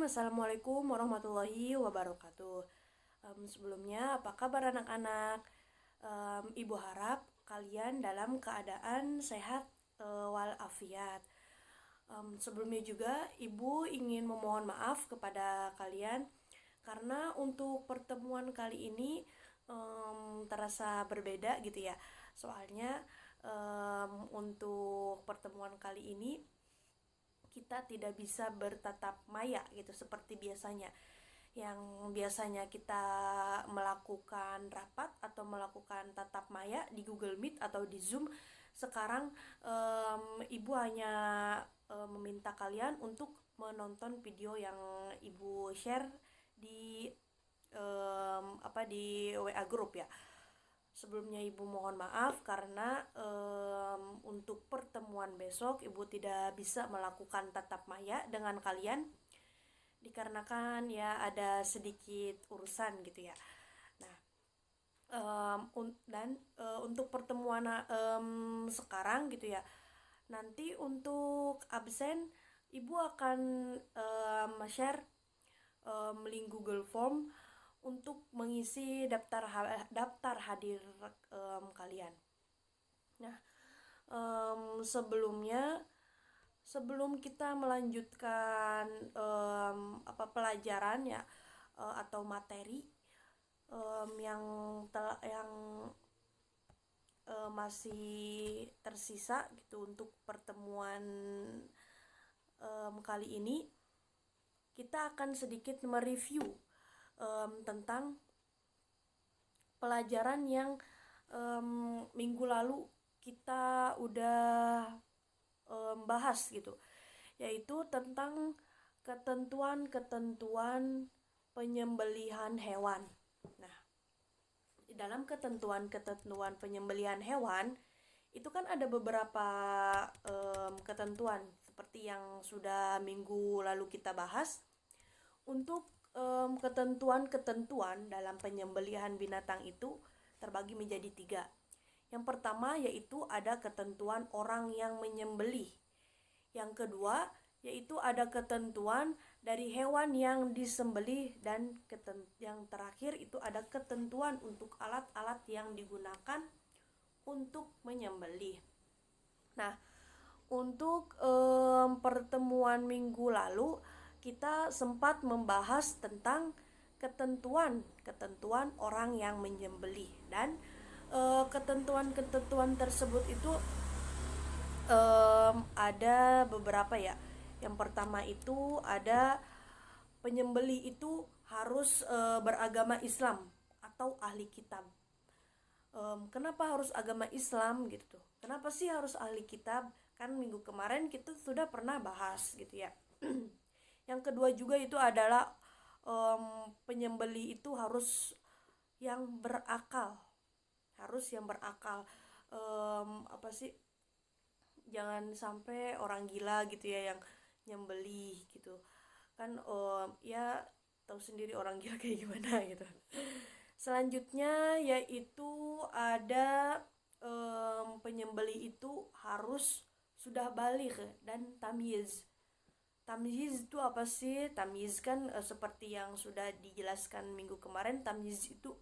Assalamualaikum warahmatullahi wabarakatuh. Sebelumnya, apa kabar anak-anak? Ibu harap kalian dalam keadaan sehat walafiat. Sebelumnya juga, Ibu ingin memohon maaf kepada kalian karena untuk pertemuan kali ini terasa berbeda gitu ya. Soalnya untuk pertemuan kali ini kita tidak bisa bertatap maya gitu seperti biasanya. Yang biasanya kita melakukan rapat atau melakukan tatap maya di Google Meet atau di Zoom, sekarang Ibu hanya meminta kalian untuk menonton video yang Ibu share di di WA group ya. Sebelumnya Ibu mohon maaf karena untuk pertemuan besok Ibu tidak bisa melakukan tatap maya dengan kalian dikarenakan ya ada sedikit urusan gitu ya. Nah, untuk pertemuan sekarang gitu ya. Nanti untuk absen Ibu akan share link Google Form untuk mengisi daftar hadir kalian. Nah, sebelum kita melanjutkan pelajaran ya atau materi yang masih tersisa gitu untuk pertemuan kali ini, kita akan sedikit mereview tentang pelajaran yang minggu lalu kita udah bahas gitu, yaitu tentang ketentuan-ketentuan penyembelihan hewan. Nah, dalam ketentuan-ketentuan penyembelihan hewan itu kan ada beberapa ketentuan seperti yang sudah minggu lalu kita bahas. Untuk ketentuan-ketentuan dalam penyembelihan binatang itu terbagi menjadi 3. Yang pertama yaitu ada ketentuan orang yang menyembelih. Yang kedua yaitu ada ketentuan dari hewan yang disembelih, dan yang terakhir itu ada ketentuan untuk alat-alat yang digunakan untuk menyembelih. Nah, untuk pertemuan minggu lalu kita sempat membahas tentang ketentuan orang yang menyembelih, dan ketentuan-ketentuan tersebut itu ada beberapa ya. Yang pertama itu ada penyembelih itu harus beragama Islam atau ahli kitab. Kenapa harus agama Islam gitu tuh? Kenapa sih harus ahli kitab? Kan minggu kemarin kita sudah pernah bahas gitu ya. Yang kedua juga itu adalah penyembelih itu harus yang berakal. Jangan sampai orang gila gitu ya yang nyembelih gitu. Kan ya tahu sendiri orang gila kayak gimana gitu. Selanjutnya yaitu ada penyembelih itu harus sudah baligh dan tamyiz. Tamyiz itu apa sih? Tamyiz kan seperti yang sudah dijelaskan minggu kemarin, tamyiz itu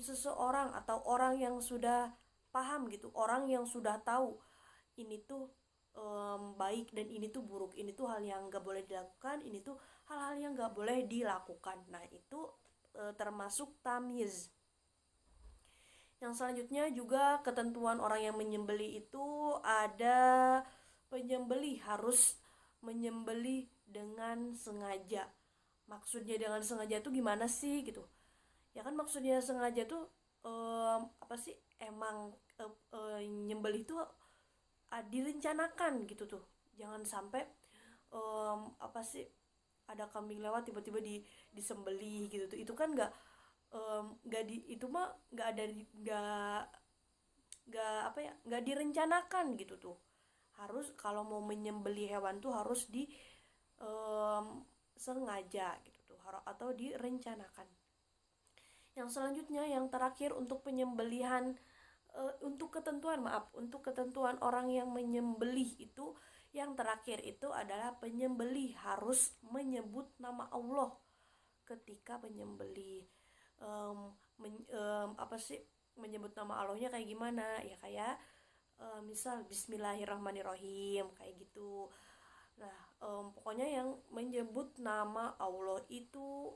seseorang atau orang yang sudah paham gitu, orang yang sudah tahu ini tuh baik dan ini tuh buruk, ini tuh hal yang gak boleh dilakukan, ini tuh hal-hal yang gak boleh dilakukan. Nah, itu termasuk tamyiz. Yang selanjutnya juga ketentuan orang yang menyembelih itu ada penyembelih harus menyembelih dengan sengaja. Maksudnya dengan sengaja itu gimana sih gitu? Ya kan maksudnya sengaja tuh emang nyembelih itu direncanakan gitu tuh. Jangan sampai ada kambing lewat tiba-tiba disembelih gitu tuh. Itu kan nggak direncanakan gitu tuh. Harus kalau mau menyembelih hewan tuh harus sengaja gitu tuh, atau direncanakan. Yang selanjutnya yang terakhir untuk penyembelihan untuk ketentuan orang yang menyembelih itu Yang terakhir itu adalah penyembelih harus menyebut nama Allah ketika menyembelih. Apa sih menyebut nama Allahnya kayak gimana ya, kayak misal Bismillahirrahmanirrahim kayak gitu. Nah, pokoknya yang menyebut nama Allah itu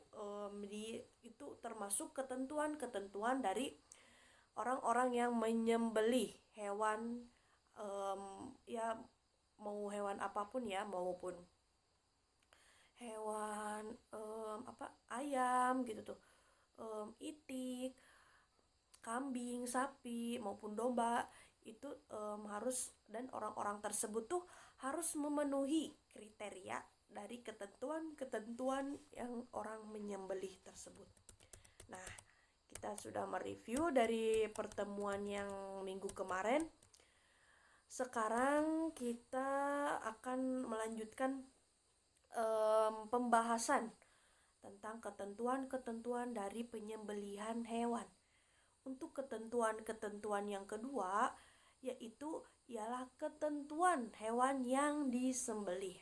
itu termasuk ketentuan-ketentuan dari orang-orang yang menyembelih hewan, ya mau hewan apapun ya, maupun hewan apa ayam gitu tuh, itik, kambing, sapi maupun domba itu harus, dan orang-orang tersebut tuh harus memenuhi kriteria dari ketentuan-ketentuan yang orang menyembelih tersebut. Nah, kita sudah mereview dari pertemuan yang minggu kemarin. Sekarang kita akan melanjutkan pembahasan tentang ketentuan-ketentuan dari penyembelihan hewan. Untuk ketentuan-ketentuan yang kedua, yaitu ialah ketentuan hewan yang disembelih.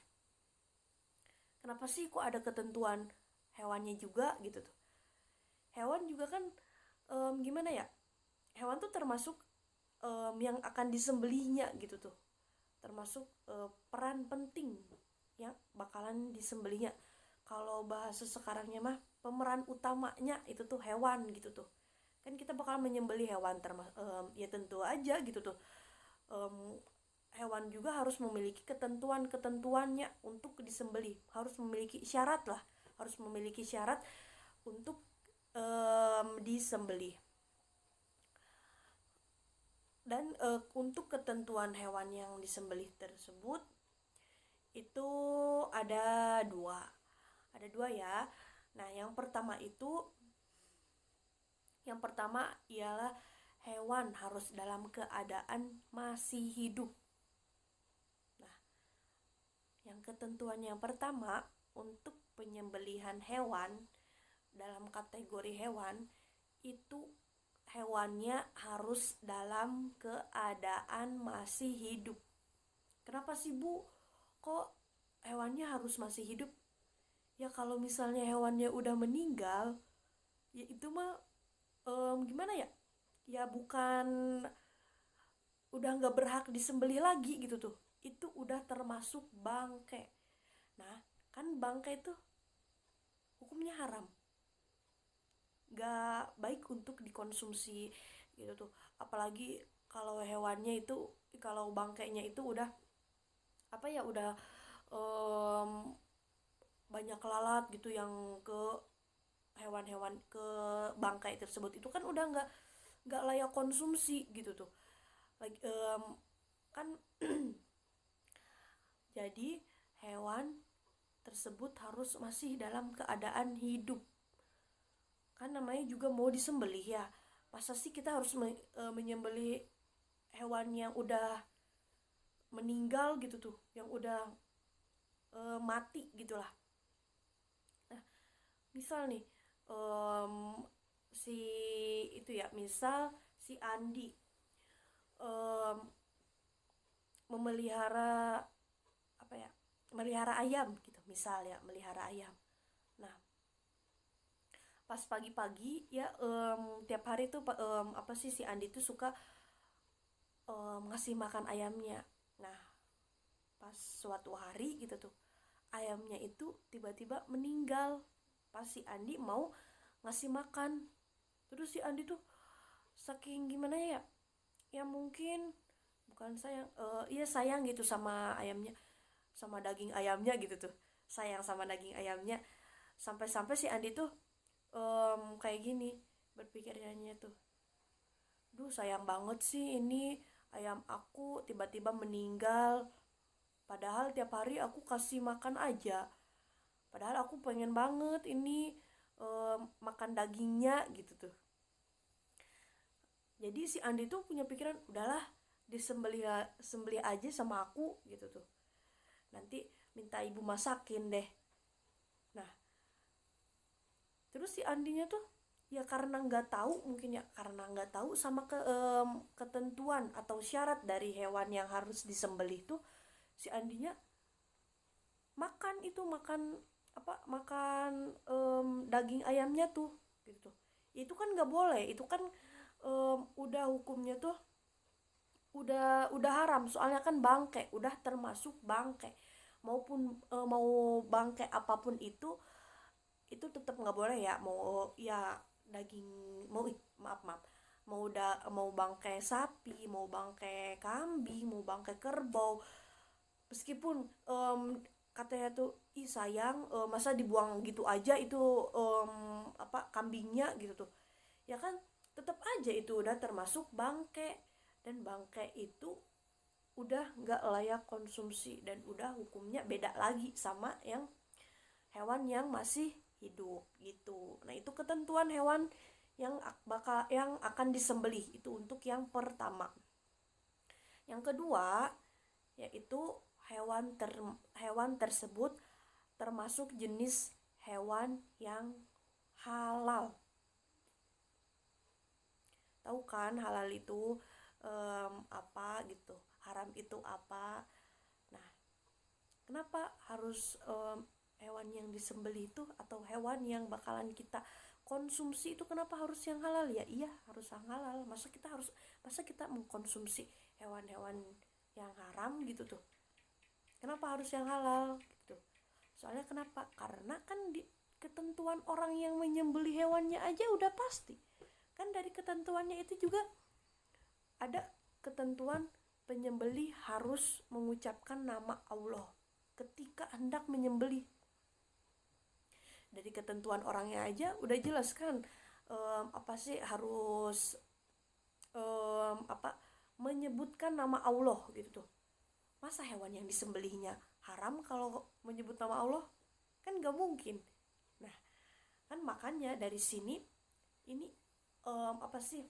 Kenapa sih kok ada ketentuan hewannya juga gitu tuh? Hewan juga kan gimana ya? Hewan tuh termasuk yang akan disembelihnya gitu tuh. Termasuk peran penting yang bakalan disembelihnya. Kalau bahasa sekarangnya mah pemeran utamanya itu tuh hewan gitu tuh. Kan kita bakal menyembelih hewan, ya tentu aja gitu tuh. Hewan juga harus memiliki ketentuan-ketentuannya untuk disembelih. Harus memiliki syarat lah. Harus memiliki syarat untuk disembelih. Dan untuk ketentuan hewan yang disembelih tersebut itu ada dua ya. Nah, yang pertama ialah hewan harus dalam keadaan masih hidup. Nah, yang ketentuan yang pertama untuk penyembelihan hewan dalam kategori hewan itu hewannya harus dalam keadaan masih hidup. Kenapa sih Bu? Kok hewannya harus masih hidup? Ya kalau misalnya hewannya udah meninggal, ya itu mah gimana ya? Ya bukan, udah nggak berhak disembelih lagi gitu tuh. Itu udah termasuk bangke. Nah, kan bangke itu hukumnya haram, nggak baik untuk dikonsumsi gitu tuh. Apalagi kalau hewannya itu, kalau bangkainya itu udah apa ya, udah banyak lalat gitu yang ke hewan-hewan, ke bangkai tersebut, itu kan udah nggak layak konsumsi gitu tuh. Lagi kan jadi hewan tersebut harus masih dalam keadaan hidup. Kan namanya juga mau disembelih ya. Masa sih kita harus menyembelih hewan yang udah meninggal gitu tuh, yang udah mati gitulah. Nah, misal nih si itu ya, misal si Andi memelihara apa ya, melihara ayam gitu, misal ya melihara ayam. Nah, pas pagi-pagi ya, tiap hari tuh apa sih si Andi tuh suka ngasih makan ayamnya. Nah, pas suatu hari gitu tuh, ayamnya itu tiba-tiba meninggal pas si Andi mau ngasih makan. Terus si Andi tuh saking gimana ya, ya mungkin bukan sayang, iya sayang gitu sama ayamnya, sama daging ayamnya gitu tuh, sayang sama daging ayamnya. Sampai-sampai si Andi tuh kayak gini berpikirnya tuh, duh sayang banget sih ini ayam aku tiba-tiba meninggal, padahal tiap hari aku kasih makan aja, padahal aku pengen banget ini makan dagingnya gitu tuh. Jadi si Andi tuh punya pikiran, udahlah disembelih aja sama aku gitu tuh, nanti minta ibu masakin deh. Nah, terus si Andinya tuh ya karena nggak tahu, mungkin ya karena nggak tahu sama ketentuan atau syarat dari hewan yang harus disembelih tuh, si Andinya makan apa, makan daging ayamnya tuh gitu. Itu kan nggak boleh, itu kan udah hukumnya tuh udah haram, soalnya kan bangke, udah termasuk bangke, maupun mau bangke apapun itu tetap nggak boleh ya. Mau ya daging, mau maaf maaf, mau bangkai sapi, mau bangkai kambing, mau bangkai kerbau, meskipun katanya tuh ih sayang, masa dibuang gitu aja itu apa kambingnya gitu tuh, ya kan tetap aja itu udah termasuk bangke, dan bangke itu udah nggak layak konsumsi, dan udah hukumnya beda lagi sama yang hewan yang masih hidup gitu. Nah, itu ketentuan hewan yang akan disembelih itu untuk yang pertama. Yang kedua, yaitu hewan tersebut termasuk jenis hewan yang halal. Tahu kan halal itu apa gitu, haram itu apa. Nah, kenapa harus hewan yang disembelih itu atau hewan yang bakalan kita konsumsi itu kenapa harus yang halal? Ya iya, harus yang halal. Masa kita mengkonsumsi hewan-hewan yang haram gitu tuh? Kenapa harus yang halal gitu? Soalnya kenapa? Karena kan di ketentuan orang yang menyembelih hewannya aja udah pasti. Kan dari ketentuannya itu juga ada ketentuan penyembelih harus mengucapkan nama Allah ketika hendak menyembelih. Dari ketentuan orangnya aja udah jelas kan, apa sih harus apa menyebutkan nama Allah gitu tuh. Masa hewan yang disembelihnya haram kalau menyebut nama Allah? Kan gak mungkin. Nah, kan makanya dari sini ini apa sih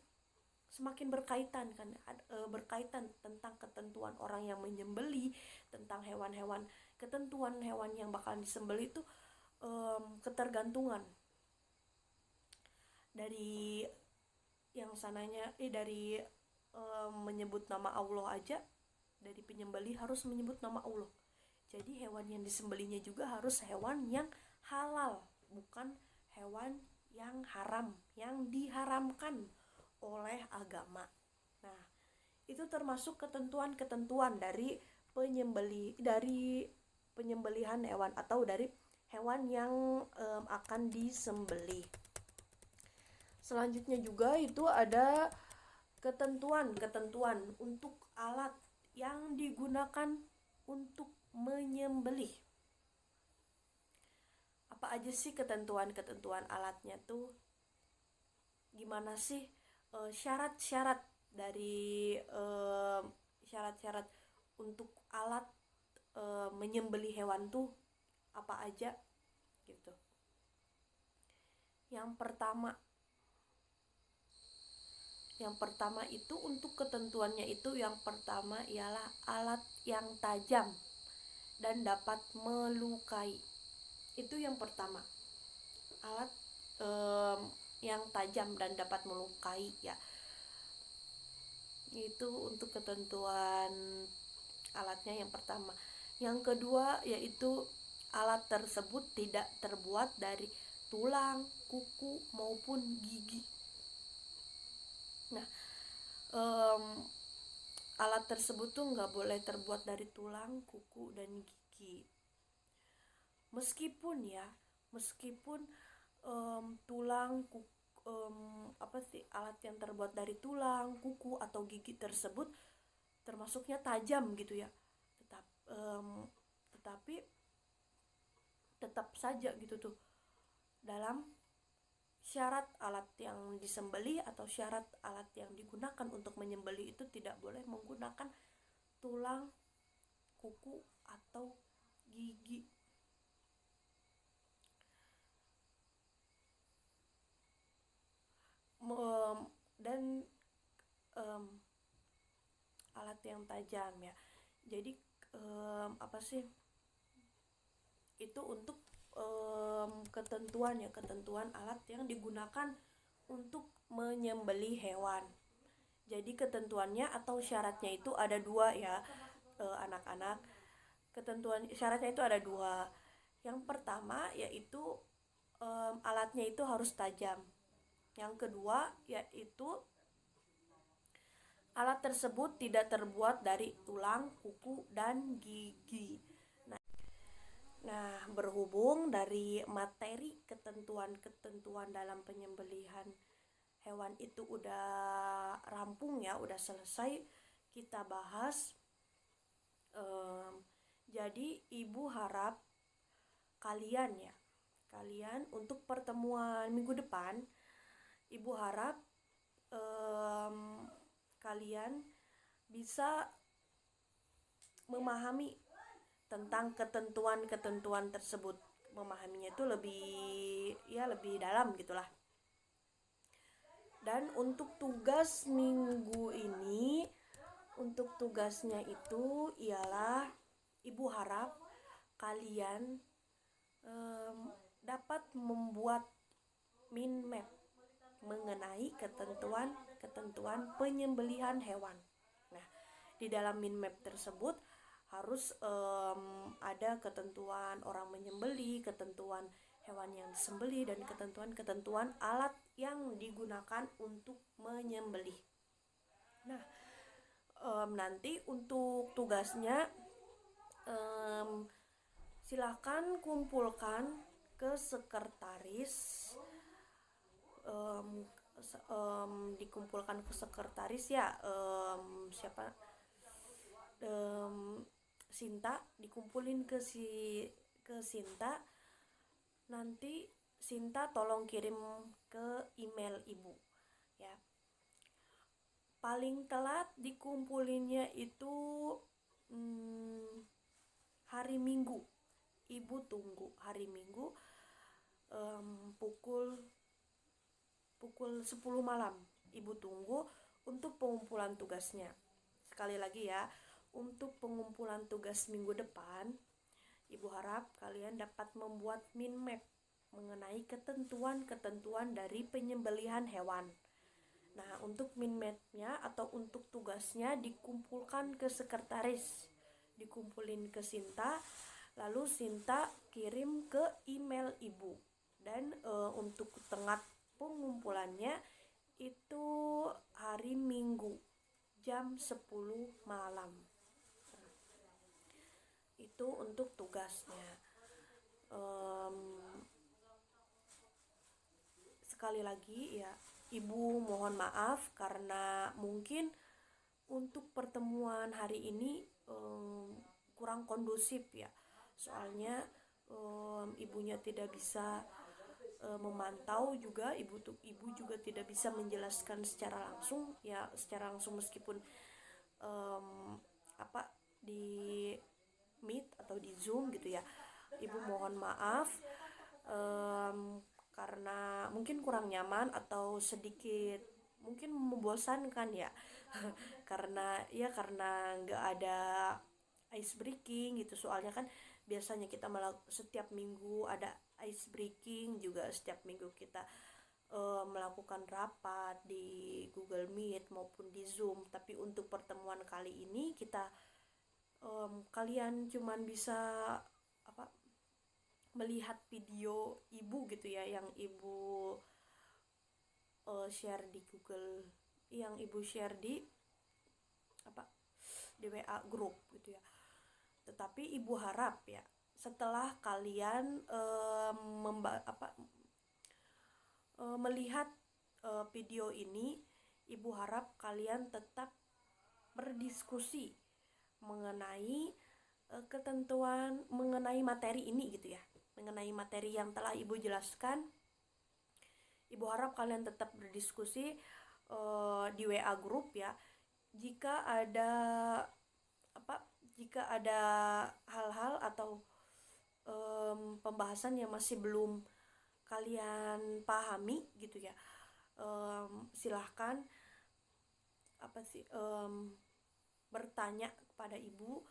semakin berkaitan kan, berkaitan tentang ketentuan orang yang menyembelih, tentang ketentuan hewan yang bakalan disembelih itu ketergantungan dari yang sananya dari menyebut nama Allah aja, dari penyembelih harus menyebut nama Allah. Jadi hewan yang disembelihnya juga harus hewan yang halal, bukan hewan yang haram, yang diharamkan oleh agama. Nah, itu termasuk ketentuan-ketentuan dari penyembelihan hewan atau dari hewan yang akan disembelih. Selanjutnya juga itu ada ketentuan untuk alat yang digunakan untuk menyembelih. Apa aja sih ketentuan alatnya tuh? Gimana sih syarat-syarat dari syarat-syarat untuk alat menyembelih hewan tuh apa aja gitu. Yang pertama itu untuk ketentuannya itu, yang pertama ialah alat yang tajam dan dapat melukai. Itu yang pertama, alat yang tajam dan dapat melukai ya. Itu untuk ketentuan alatnya yang pertama. Yang kedua yaitu alat tersebut tidak terbuat dari tulang, kuku maupun gigi. Nah, alat tersebut tuh nggak boleh terbuat dari tulang, kuku, dan gigi. Meskipun tulang, kuku, apa sih alat yang terbuat dari tulang, kuku atau gigi tersebut termasuknya tajam gitu ya, tetapi tetap saja gitu tuh dalam syarat alat yang disembelih atau syarat alat yang digunakan untuk menyembelih itu tidak boleh menggunakan tulang, kuku, atau gigi. Dan alat yang tajam ya. Jadi apa sih? Itu untuk ketentuan alat yang digunakan untuk menyembelih hewan. Jadi ketentuannya atau syaratnya itu ada dua ya, anak-anak. ketentuan syaratnya itu ada dua. Yang pertama yaitu alatnya itu harus tajam. Yang kedua yaitu alat tersebut tidak terbuat dari tulang, kuku, dan gigi. Nah, berhubung dari materi ketentuan-ketentuan dalam penyembelihan hewan itu udah rampung ya, udah selesai kita bahas. Jadi ibu harap kalian untuk pertemuan minggu depan, ibu harap kalian bisa memahami tentang ketentuan-ketentuan tersebut. Memahaminya itu lebih dalam gitulah. Dan untuk tugas minggu ini, untuk tugasnya itu ialah ibu harap kalian dapat membuat mind map mengenai ketentuan penyembelihan hewan. Nah, di dalam mind map tersebut harus ada ketentuan orang menyembeli, ketentuan hewan yang disembeli, dan ketentuan alat yang digunakan untuk menyembelih. Nah, nanti untuk tugasnya silahkan kumpulkan ke sekretaris, dikumpulkan ke sekretaris ya, siapa, Sinta, dikumpulin ke Sinta. Nanti Sinta tolong kirim ke email ibu ya. Paling telat dikumpulinnya itu hari Minggu. Ibu tunggu hari Minggu pukul 10 malam. Ibu tunggu untuk pengumpulan tugasnya. Sekali lagi ya, untuk pengumpulan tugas minggu depan, ibu harap kalian dapat membuat mind map mengenai ketentuan-ketentuan dari penyembelihan hewan. Nah, untuk mind map-nya atau untuk tugasnya dikumpulkan ke sekretaris, dikumpulin ke Sinta, lalu Sinta kirim ke email ibu. Dan untuk tengah pengumpulannya itu hari Minggu jam 10 malam. Itu untuk tugasnya. Sekali lagi ya, ibu mohon maaf karena mungkin untuk pertemuan hari ini kurang kondusif ya. Soalnya ibunya tidak bisa memantau juga, ibu juga tidak bisa menjelaskan secara langsung meskipun di Meet atau di Zoom gitu ya. Ibu mohon maaf karena mungkin kurang nyaman atau sedikit mungkin membosankan ya. karena nggak ada ice breaking gitu. Soalnya kan biasanya kita setiap minggu ada ice breaking, juga setiap minggu kita melakukan rapat di Google Meet maupun di Zoom. Tapi untuk pertemuan kali ini kalian cuman bisa melihat video ibu gitu ya, yang ibu share di Google, yang ibu share di WA grup gitu ya. Tetapi ibu harap ya, setelah kalian melihat video ini, ibu harap kalian tetap berdiskusi mengenai ketentuan mengenai materi ini gitu ya, mengenai materi yang telah ibu jelaskan. Ibu harap kalian tetap berdiskusi di WA grup ya. Jika ada hal-hal atau pembahasan yang masih belum kalian pahami gitu ya, silahkan bertanya kepada ibu,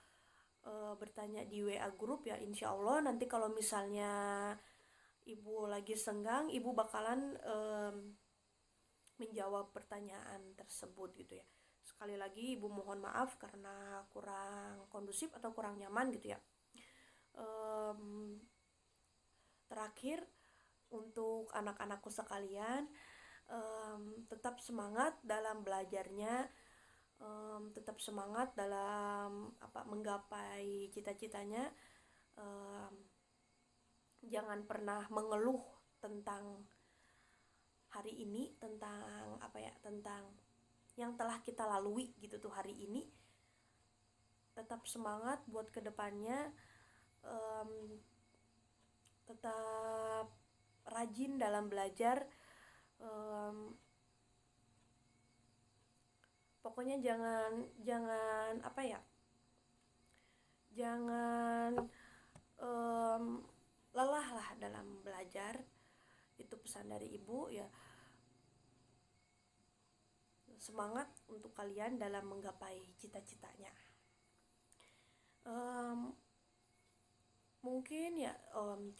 bertanya di WA grup ya. Insya Allah nanti kalau misalnya ibu lagi senggang, ibu bakalan menjawab pertanyaan tersebut gitu ya. Sekali lagi ibu mohon maaf karena kurang kondusif atau kurang nyaman gitu ya. Em, Terakhir, untuk anak-anakku sekalian, tetap semangat dalam belajarnya, tetap semangat dalam menggapai cita-citanya. Em, Jangan pernah mengeluh tentang hari ini, tentang yang telah kita lalui gitu tuh hari ini. Tetap semangat buat kedepannya, tetap rajin dalam belajar. Pokoknya jangan jangan jangan lelah lah dalam belajar. Itu pesan dari ibu ya. Semangat untuk kalian dalam menggapai cita-citanya. Mungkin ya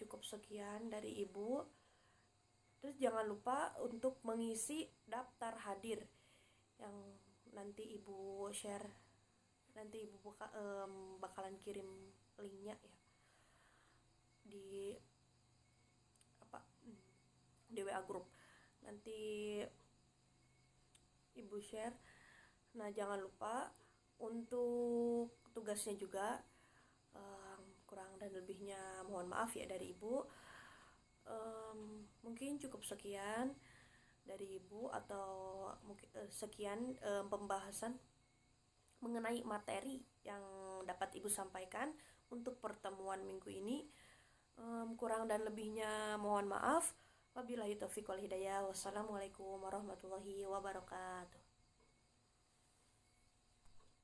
cukup sekian dari ibu. Terus jangan lupa untuk mengisi daftar hadir yang nanti ibu share. Nanti ibu bakalan kirim linknya ya di di WA group. Nanti ibu share. Nah, jangan lupa untuk tugasnya juga. Kurang dan lebihnya mohon maaf ya dari ibu. Mungkin cukup sekian dari ibu, atau mungkin sekian pembahasan mengenai materi yang dapat ibu sampaikan untuk pertemuan minggu ini. Kurang dan lebihnya mohon maaf. Wabillahi taufiq wal hidayah. Wassalamualaikum warahmatullahi wabarakatuh.